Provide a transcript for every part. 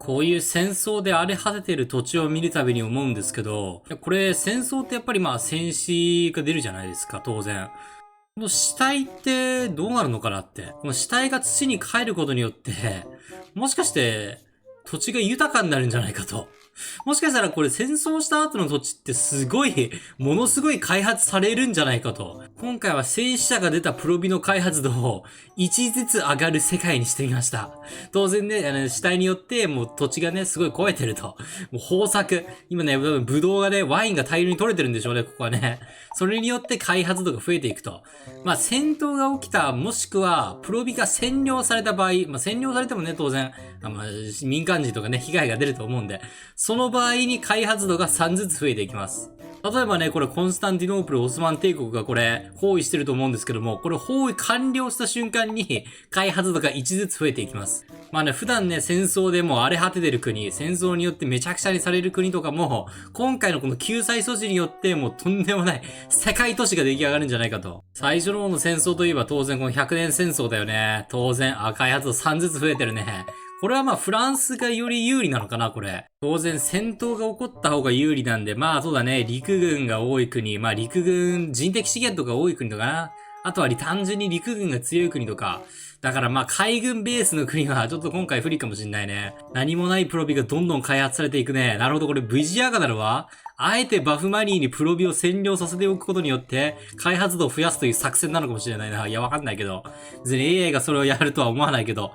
こういう戦争で荒れ果ててる土地を見るたびに思うんですけど、これ戦争ってやっぱり戦死が出るじゃないですか、当然。この死体ってどうなるのかなって。この死体が土に帰ることによって、もしかして土地が豊かになるんじゃないかと。もしかしたらこれ戦争した後の土地ってすごい、ものすごい開発されるんじゃないかと。今回は戦死者が出たプロビの開発度を1ずつ上がる世界にしてみました。当然ね、死体によってもう土地がね、すごい超えてると。もう豊作。今ね、ブドウがね、ワインが大量に取れてるんでしょうね、ここはね。それによって開発度が増えていくと。戦闘が起きた、もしくは、プロビが占領された場合、占領されてもね、当然、民間人とかね、被害が出ると思うんで、その場合に開発度が3ずつ増えていきます。例えばね、これコンスタンティノープル・オスマン帝国がこれ包囲してると思うんですけども、これ包囲完了した瞬間に開発度が1ずつ増えていきます。普段ね、戦争でもう荒れ果ててる国、戦争によってめちゃくちゃにされる国とかも、今回のこの救済措置によってもうとんでもない世界都市が出来上がるんじゃないかと。最初の方の戦争といえば当然この100年戦争だよね。当然、開発度3ずつ増えてるね。これはフランスがより有利なのかな、これ。当然戦闘が起こった方が有利なんで、そうだね、陸軍が多い国、陸軍、人的資源とか多い国とかな。あとは単純に陸軍が強い国とか。だから海軍ベースの国はちょっと今回不利かもしんないね。何もないプロビがどんどん開発されていくね。なるほど、これ V 字アガだろわ。あえてバフマニーにプロビを占領させておくことによって、開発度を増やすという作戦なのかもしれないな。いや、わかんないけど。別に AI がそれをやるとは思わないけど。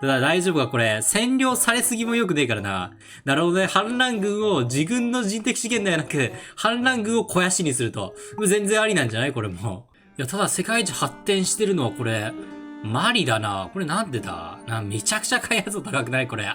ただ大丈夫かこれ。占領されすぎも良くねえからな。なるほどね。反乱軍を自軍の人的資源ではなく、反乱軍を肥やしにすると。全然ありなんじゃないこれも。いや、ただ世界一発展してるのはこれ、マリだな。これなんでだめちゃくちゃ開発度高くないこれ。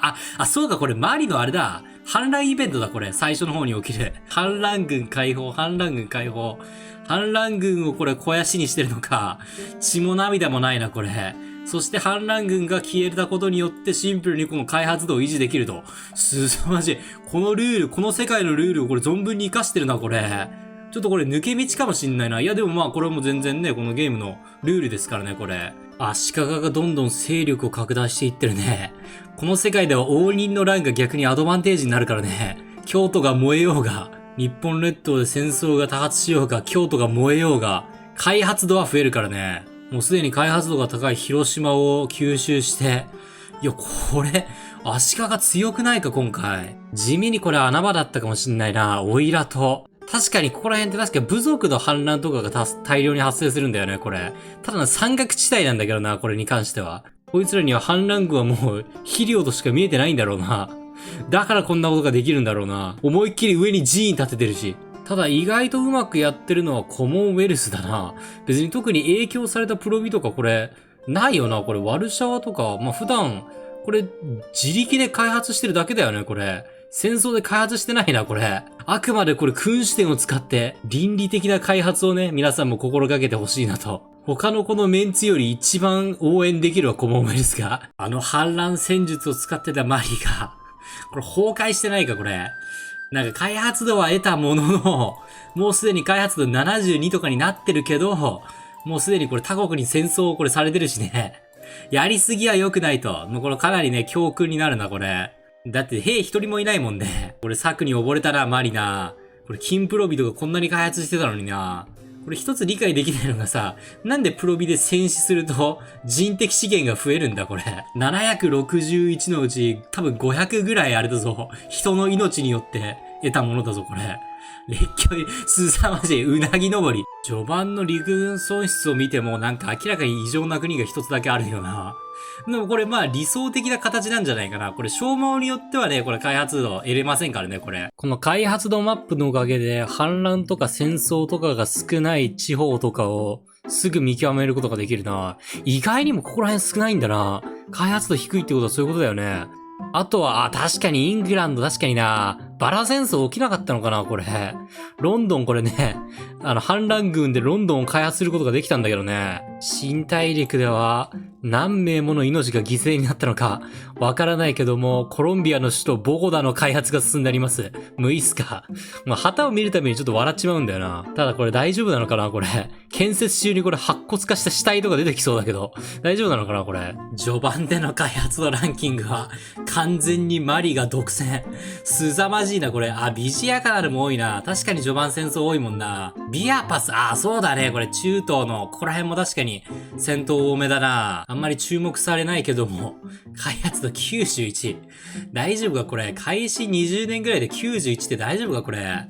そうか、これマリのあれだ。反乱イベントだ、これ。最初の方に起きる。反乱軍解放、反乱軍解放。反乱軍をこれ肥やしにしてるのか。血も涙もないな、これ。そして反乱軍が消えたことによってシンプルにこの開発度を維持できると。すさまじい。このルール、この世界のルールをこれ存分に活かしてるな、これ。ちょっとこれ抜け道かもしんないな。いやでもこれも全然ね、このゲームのルールですからね、これ。足利がどんどん勢力を拡大していってるね。この世界では応仁の乱が逆にアドバンテージになるからね。京都が燃えようが、日本列島で戦争が多発しようが、京都が燃えようが、開発度は増えるからね。もうすでに開発度が高い広島を吸収して、いや、これ、足利強くないか、今回。地味にこれ穴場だったかもしんないな、オイラと。確かにここら辺って確か部族の反乱とかが大量に発生するんだよね、これ。ただの山岳地帯なんだけどな、これに関しては。こいつらには反乱軍はもう肥料としか見えてないんだろうな。だからこんなことができるんだろうな。思いっきり上に寺院建ててるし。ただ意外とうまくやってるのはコモンウェルスだな。別に特に影響されたプロビとかこれ、ないよな。これワルシャワとか、普段、これ自力で開発してるだけだよね、これ。戦争で開発してないな、これ。あくまでこれ君主典を使って、倫理的な開発をね、皆さんも心がけてほしいなと。他のこのメンツより一番応援できるはコモンウェルスが、反乱戦術を使ってたマリが、これ崩壊してないか、これ。なんか開発度は得たものの、もうすでに開発度72とかになってるけど、もうすでにこれ他国に戦争をこれされてるしね。やりすぎは良くないと。もうこれかなりね、教訓になるな、これ。だって兵一人もいないもんね。これ策に溺れたな、マリな。これ金プロビとかこんなに開発してたのにな。これ一つ理解できないのがさ、なんでプロビで戦死すると人的資源が増えるんだこれ。761のうち多分500ぐらいあれだぞ。人の命によって得たものだぞこれ。列強すさまじいうなぎ登り。序盤の陸軍損失を見てもなんか明らかに異常な国が一つだけあるよな。でもこれ理想的な形なんじゃないかな。これ消耗によってはね、これ開発度得れませんからね、これ。この開発度マップのおかげで反乱とか戦争とかが少ない地方とかをすぐ見極めることができるな。意外にもここら辺少ないんだな。開発度低いってことはそういうことだよね。あとは、確かにイングランド確かにな。バラ戦争起きなかったのかな、これ。ロンドンこれね、反乱軍でロンドンを開発することができたんだけどね。新大陸では何名もの命が犠牲になったのかわからないけども、コロンビアの首都ボゴダの開発が進んであります。もういいっすか。まあ、旗を見るためにちょっと笑っちまうんだよな。ただこれ大丈夫なのかなこれ。建設中にこれ白骨化した死体とか出てきそうだけど、大丈夫なのかなこれ。序盤での開発のランキングは完全にマリが独占。凄まじいなこれ。あ、ビジアカナルも多いな。確かに序盤戦争多いもんな。ビアパス、そうだね。これ中東の、ここら辺も確かに戦闘多めだな。あんまり注目されないけども、開発度91。大丈夫かこれ。開始20年ぐらいで91って大丈夫かこれ。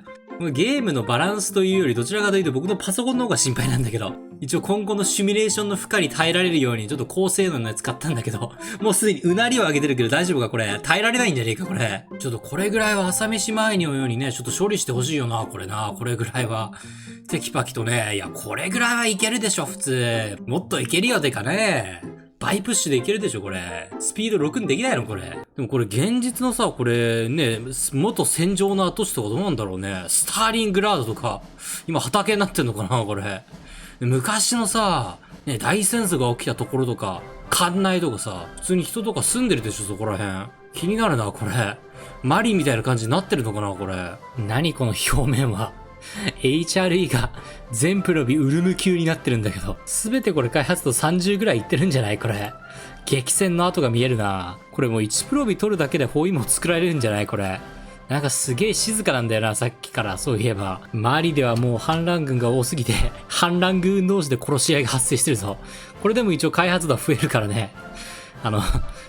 ゲームのバランスというよりどちらかというと僕のパソコンの方が心配なんだけど。一応今後のシミュレーションの負荷に耐えられるようにちょっと高性能のやつ買ったんだけど、もうすでにうなりを上げてるけど大丈夫かこれ。耐えられないんじゃねえかこれ。ちょっとこれぐらいは朝飯前のようにね、ちょっと処理してほしいよな、これな。これぐらいは。テキパキとね、いや、これぐらいはいけるでしょ、普通。もっといけるよ、てかね。バイプッシュでいけるでしょ、これ。スピード6にできないのこれ。でもこれ現実のさ、これね、元戦場の跡地とかどうなんだろうね。スターリングラードとか、今畑になってんのかな、これ。昔のさ、ね、大戦争が起きたところとか、館内とかさ、普通に人とか住んでるでしょ、そこら辺。気になるな、これ。マリみたいな感じになってるのかな、これ。何この表面は。HRE が全プロビウルム級になってるんだけど、すべてこれ開発度30ぐらいいってるんじゃないこれ。激戦の跡が見えるな。これもう1プロビ取るだけで包囲網作られるんじゃないこれ。なんかすげえ静かなんだよな、さっきから。そういえば。周りではもう反乱軍が多すぎて、反乱軍同士で殺し合いが発生してるぞ。これでも一応開発度は増えるからね。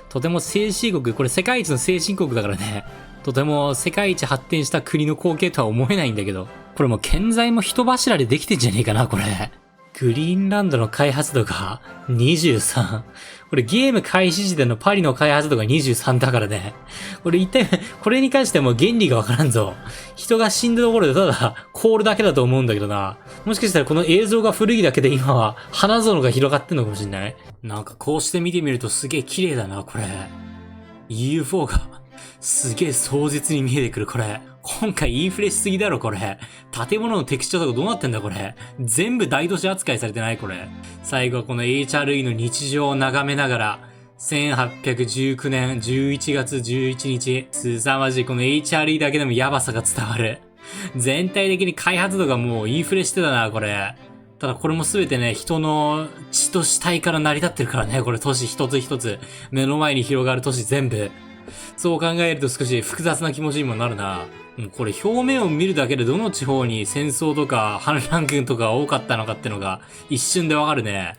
とても先進国、これ世界一の先進国だからね。とても世界一発展した国の光景とは思えないんだけど。これもう建材も人柱でできてんじゃねえかな、これ。グリーンランドの開発度が23。これゲーム開始時点のパリの開発度が23だからね。これ一体、これに関してはもう原理がわからんぞ。人が死んだところでただ凍るだけだと思うんだけどな。もしかしたらこの映像が古いだけで今は花園が広がってんのかもしんない。なんかこうして見てみるとすげえ綺麗だな、これ。UFO がすげえ壮絶に見えてくる、これ。今回インフレしすぎだろ、これ。建物のテクスチャとかどうなってんだ、これ。全部大都市扱いされてない、これ。最後はこの HRE の日常を眺めながら、1819年11月11日、凄まじいこの HRE だけでもヤバさが伝わる。全体的に開発度がもうインフレしてたな、これ。ただこれもすべてね、人の血と死体から成り立ってるからね、これ都市一つ一つ。目の前に広がる都市全部。そう考えると少し複雑な気持ちにもなるな。これ表面を見るだけでどの地方に戦争とか反乱軍とか多かったのかってのが一瞬でわかるね。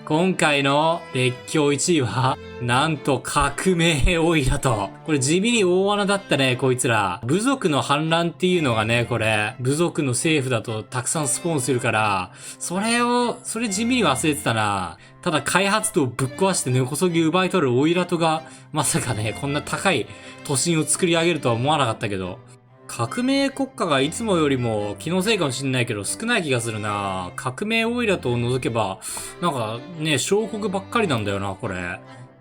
今回の列強1位は、なんと革命オイラと。これ地味に大穴だったね、こいつら。部族の反乱っていうのがね、これ、部族の政府だとたくさんスポーンするから、それ地味に忘れてたな。ただ開発度をぶっ壊して根こそぎ奪い取るオイラとが、まさかね、こんな高い都心を作り上げるとは思わなかったけど。革命国家がいつもよりも気のせいかもしんないけど少ない気がするな。革命オイラと除けば、なんかね、小国ばっかりなんだよな、これ。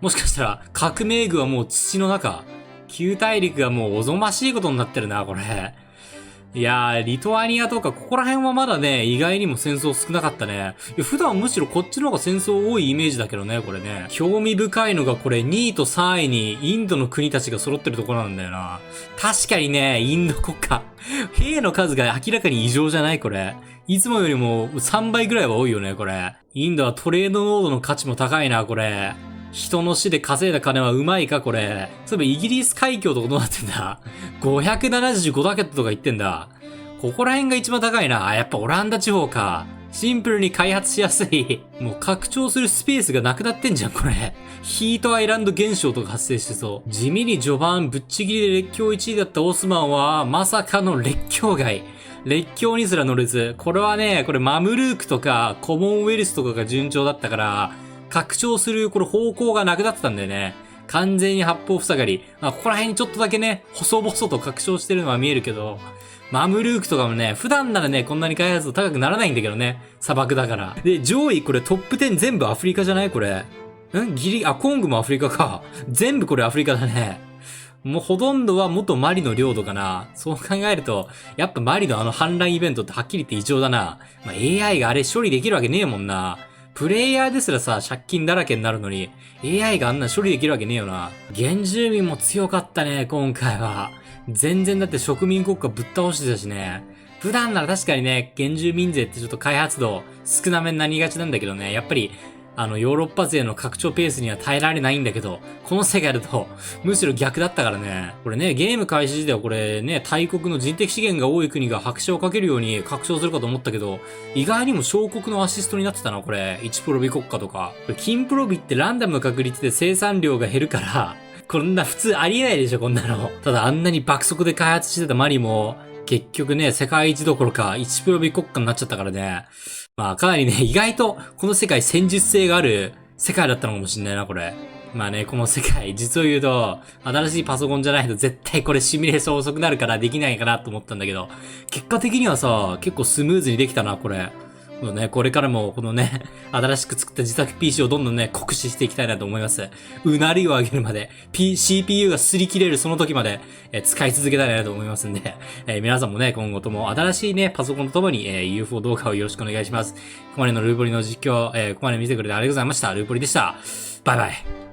もしかしたら革命軍はもう土の中。旧大陸がもうおぞましいことになってるな、これ。いやー、リトアニアとかここら辺はまだね、意外にも戦争少なかったね。いや普段むしろこっちの方が戦争多いイメージだけどね、これね。興味深いのがこれ2位と3位にインドの国たちが揃ってるところなんだよな。確かにね、インド国家。兵の数が明らかに異常じゃないこれ。いつもよりも3倍ぐらいは多いよね、これ。インドはトレードノードの価値も高いな、これ。人の死で稼いだ金はうまいかこれ。そういえばイギリス海峡とかどうなってんだ ?575 ダケットとか言ってんだ。ここら辺が一番高いな。やっぱオランダ地方か。シンプルに開発しやすい。もう拡張するスペースがなくなってんじゃん、これ。ヒートアイランド現象とか発生してそう。地味に序盤ぶっちぎりで列強1位だったオスマンは、まさかの列強外。列強にすら乗れず。これはね、これマムルークとかコモンウェルスとかが順調だったから、拡張するこれ方向がなくなってたんだよね。完全に八方塞がり。ここら辺にちょっとだけね、細々と拡張してるのは見えるけど、マムルークとかもね、普段ならね、こんなに開発度高くならないんだけどね。砂漠だから。で、上位これトップ10全部アフリカじゃないこれ。コングもアフリカか。全部これアフリカだね。もうほとんどは元マリの領土かな。そう考えると、やっぱマリの反乱イベントってはっきり言って異常だな。AI があれ処理できるわけねえもんな。プレイヤーですらさ、借金だらけになるのに、AI があんな処理できるわけねえよな。原住民も強かったね、今回は。全然だって植民国家ぶっ倒してたしね。普段なら確かにね、原住民税ってちょっと開発度少なめになりがちなんだけどね、やっぱり、ヨーロッパ勢の拡張ペースには耐えられないんだけど、この世界だと、むしろ逆だったからね。これね、ゲーム開始時ではこれね、大国の人的資源が多い国が拍車をかけるように拡張するかと思ったけど、意外にも小国のアシストになってたな、これ。1プロビ国家とか。これ、金プロビってランダムの確率で生産量が減るから、こんな普通ありえないでしょ、こんなの。ただあんなに爆速で開発してたマリも、結局ね、世界一どころか1プロビ国家になっちゃったからね。まあかなりね、意外とこの世界戦術性がある世界だったのかもしんないな、これ。まあね、この世界、実を言うと、新しいパソコンじゃないと絶対これシミュレーション遅くなるからできないかなと思ったんだけど、結果的にはさ、結構スムーズにできたな、これ。これからもこのね、新しく作った自作 PC をどんどんね、酷使していきたいなと思います。うなりを上げるまで、CPU が擦り切れるその時まで、使い続けたいなと思いますんで、皆さんもね、今後とも新しいね、パソコンとともに、UFO 動画をよろしくお願いします。ここまでのルーポリの実況、ここまで見てくれてありがとうございました。ルーポリでした。バイバイ。